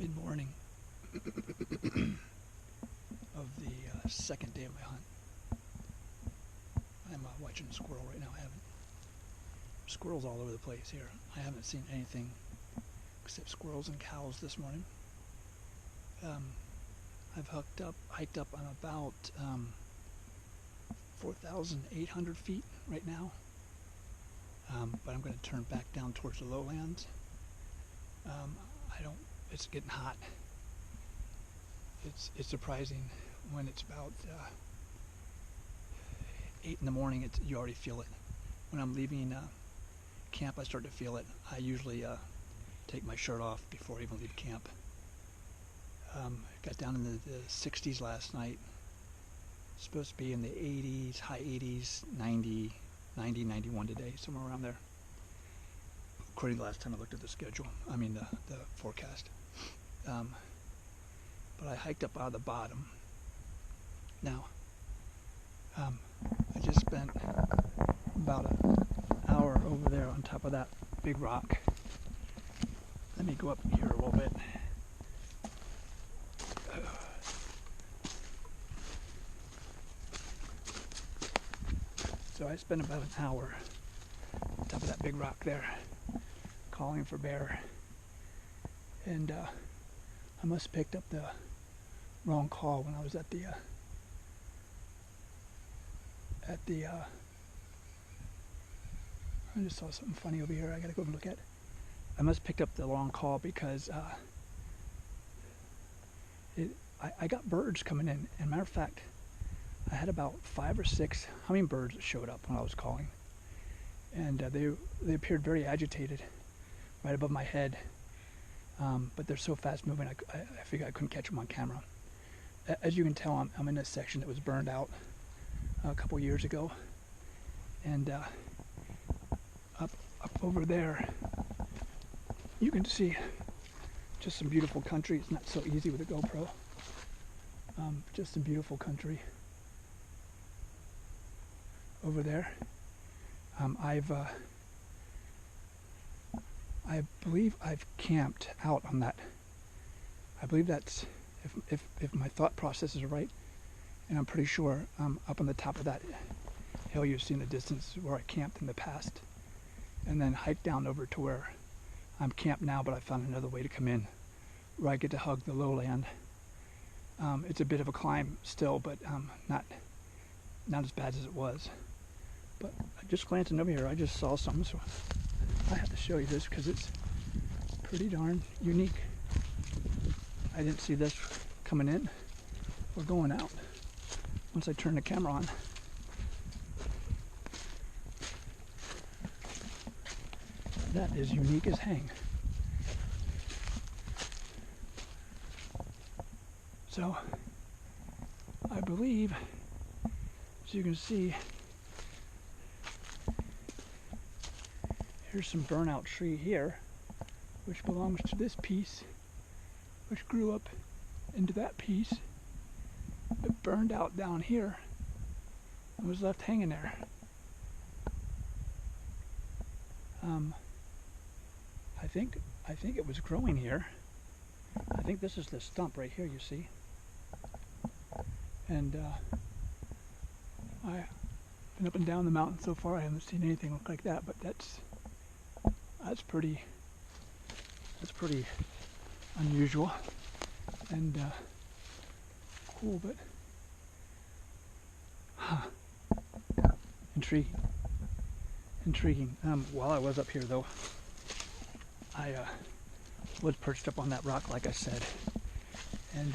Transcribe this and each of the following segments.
mid-morning of the second day of my hunt. I'm watching a squirrel right now. Squirrels all over the place here. I haven't seen anything except squirrels and cows this morning. I've hiked up on about 4,800 feet right now, but I'm going to turn back down towards the lowlands. It's getting hot. It's surprising when it's about 8 in the morning. You already feel it. When I'm leaving camp, I start to feel it. I usually take my shirt off before I even leave camp. Got down in the 60s last night. It's supposed to be in the 80s, high 80s, 90, 91 today, somewhere around there. According to the last time I looked at the schedule, the forecast. But I hiked up out of the bottom. Now, I just spent about an hour over there on top of that big rock. Let me go up here a little bit. So I spent about an hour on top of that big rock there, calling for bear, and I must have picked up the wrong call when I was at the I just saw something funny over here. I gotta go and look at it. I must have picked up the wrong call because I got birds coming in, and matter of fact, I had about 5 or 6 hummingbirds that showed up when I was calling, and they appeared very agitated right above my head, but they're so fast moving I figured I couldn't catch them on camera. As you can tell, I'm in a section that was burned out a couple years ago, and up over there you can see just some beautiful country. It's not so easy with a GoPro. Just some beautiful country over there. I believe I've camped out on that. I believe that's, if my thought process is right, and I'm pretty sure up on the top of that hill you see in the distance where I camped in the past, and then hiked down over to where I'm camped now, but I found another way to come in where I get to hug the lowland. It's a bit of a climb still, but not as bad as it was. But just glancing over here, I just saw something, so I have to show you this because it's pretty darn unique. I didn't see this coming in or going out once I turned the camera on. That is unique as hang. So I believe, as you can see, here's some burnout tree here, which belongs to this piece, which grew up into that piece. It burned out down here and was left hanging there. I think it was growing here. I think this is the stump right here, you see. And I've been up and down the mountain so far. I haven't seen anything look like that, but that's pretty unusual and cool, but intriguing. While I was up here, though, I was perched up on that rock, like I said, and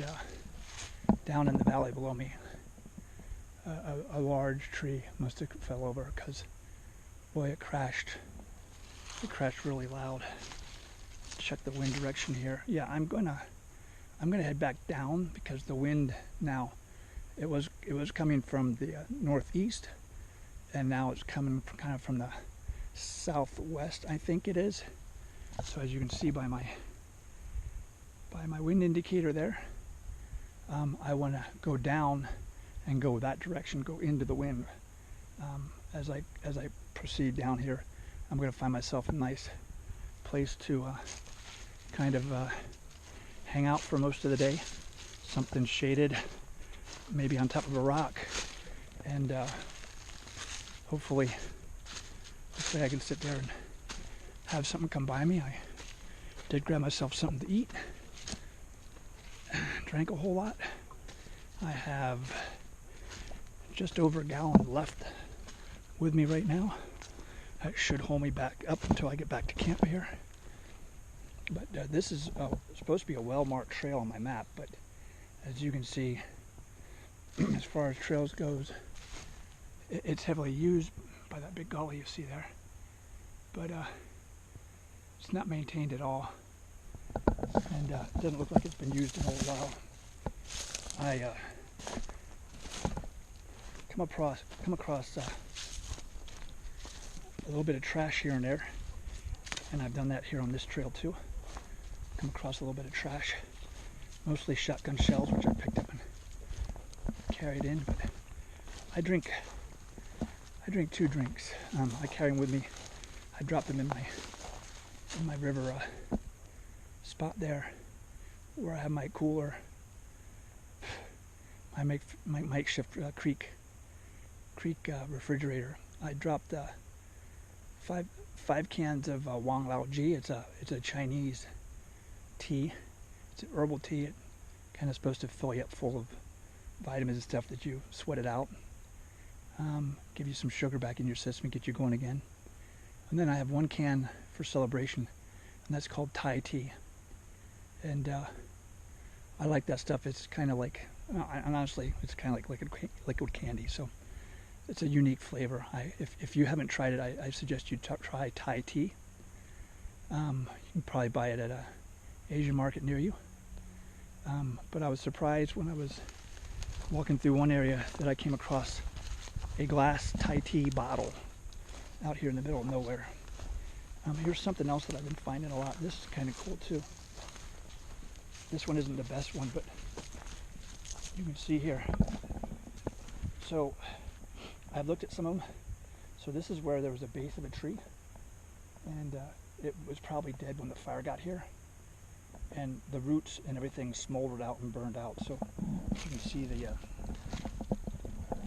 down in the valley below me, a large tree must have fell over because, boy, it crashed. It crashed really loud. Check the wind direction here. Yeah, I'm gonna head back down because the wind now, it was coming from the northeast, and now it's coming kind of from the southwest, I think it is. So as you can see by my wind indicator there, I want to go down and go that direction, go into the wind. As I proceed down here, I'm going to find myself a nice place to kind of hang out for most of the day. Something shaded, maybe on top of a rock, and hopefully I can sit there and have something come by me. I did grab myself something to eat, drank a whole lot. I have just over a gallon left with me right now. That should hold me back up until I get back to camp here. But this is supposed to be a well-marked trail on my map, but as you can see, as far as trails goes, it's heavily used by that big gully you see there, but it's not maintained at all, and it doesn't look like it's been used in a little while. I come across a little bit of trash here and there, and I've done that here on this trail too. Come across a little bit of trash, mostly shotgun shells, which I picked up and carried in. But I drink 2 drinks. I carry them with me. I drop them in my river spot there, where I have my cooler, my makeshift creek refrigerator. I dropped 5 cans of Wang Lao Ji. It's a Chinese tea. It's an herbal tea. It kind of supposed to fill you up full of vitamins and stuff that you sweat it out. Give you some sugar back in your system and get you going again. And then I have 1 can for celebration, and that's called Thai tea. And I like that stuff. It's kind of like, and honestly, it's kind of like liquid candy. So it's a unique flavor. If you haven't tried it, I suggest you try Thai tea. You can probably buy it at a Asian market near you. But I was surprised when I was walking through one area that I came across a glass Thai tea bottle out here in the middle of nowhere. Here's something else that I've been finding a lot. This is kind of cool too. This one isn't the best one, but you can see here. So I've looked at some of them. So this is where there was a base of a tree, and it was probably dead when the fire got here, and the roots and everything smoldered out and burned out. So you can see the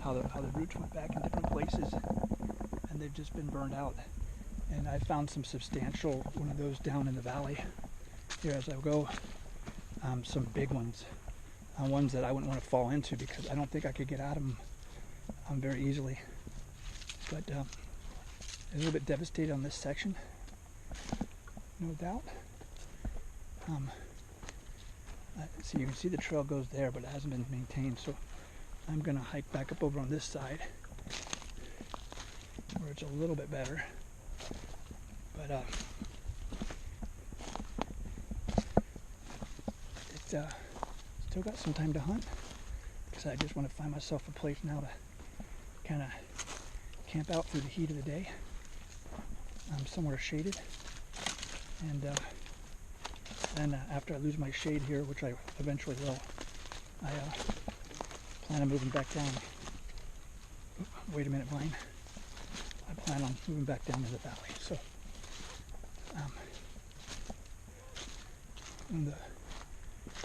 how the roots went back in different places, and they've just been burned out. And I found some substantial one of those down in the valley here as I go. Some big ones, ones that I wouldn't want to fall into because I don't think I could get out of them very easily. But a little bit devastated on this section, no doubt. So you can see the trail goes there, but it hasn't been maintained. So I'm going to hike back up over on this side, where it's a little bit better. But it's still got some time to hunt, because I just want to find myself a place now to kind of camp out through the heat of the day. Somewhere shaded, and then after I lose my shade here, which I eventually will, I plan on moving back down. Wait a minute, Vine. I plan on moving back down to the valley. So one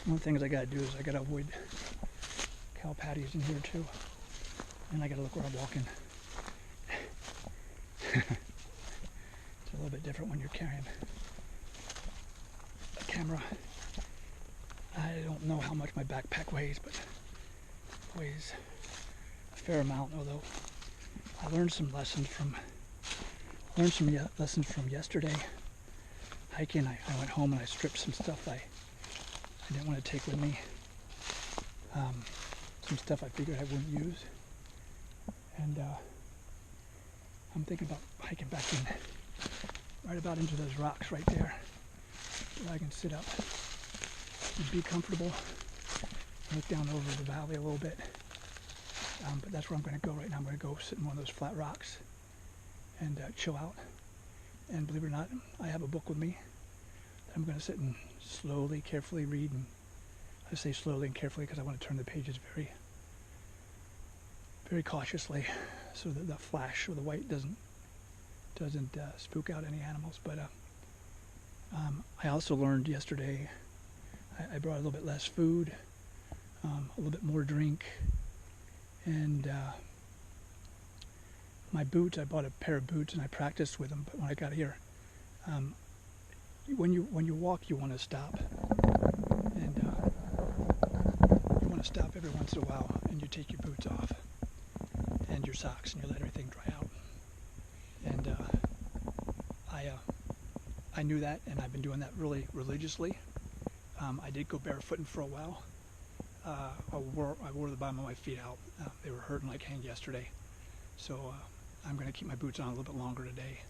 of the things I got to do is I got to avoid cow patties in here too, and I got to look where I'm walking. It's a little bit different when you're carrying a camera. I don't know how much my backpack weighs, but it weighs a fair amount. Although I learned some lessons from yesterday hiking. I went home and I stripped some stuff I didn't want to take with me. Some stuff I figured I wouldn't use, and I'm thinking about hiking back in, right about into those rocks right there, where I can sit up and be comfortable, look down over the valley a little bit. But that's where I'm going to go right now. I'm going to go sit in one of those flat rocks and chill out. And believe it or not, I have a book with me that I'm going to sit and slowly, carefully read. And I say slowly and carefully because I want to turn the pages very, very cautiously, so that the flash or the white doesn't spook out any animals. But I also learned yesterday, I brought a little bit less food, a little bit more drink, and my boots. I bought a pair of boots and I practiced with them. But when I got here, when you walk, you want to stop, and you want to stop every once in a while, and you take your boots off and your socks, and you let everything dry out. And I knew that, and I've been doing that really religiously. I did go barefooting for a while. I wore the bottom of my feet out. They were hurting like hang yesterday. So I'm going to keep my boots on a little bit longer today.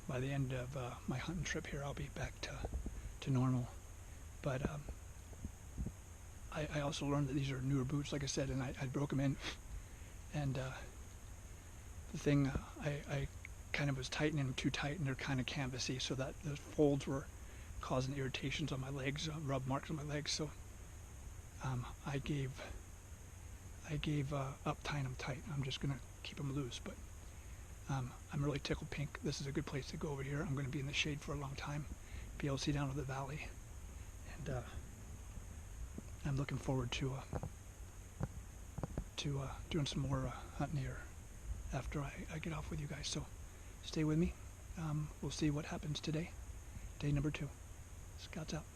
By the end of my hunting trip here, I'll be back to normal. But I also learned that these are newer boots, like I said, and I broke them in. And the thing, I kind of was tightening them too tight, and they're kind of canvasy, so that the folds were causing irritations on my legs, rub marks on my legs. So I gave up tying them tight. I'm just gonna keep them loose, but I'm really tickled pink. This is a good place to go over here. I'm going to be in the shade for a long time, be able to see down to the valley, and I'm looking forward to doing some more hunting here after I get off with you guys. So stay with me. We'll see what happens today. Day number 2. Scouts out.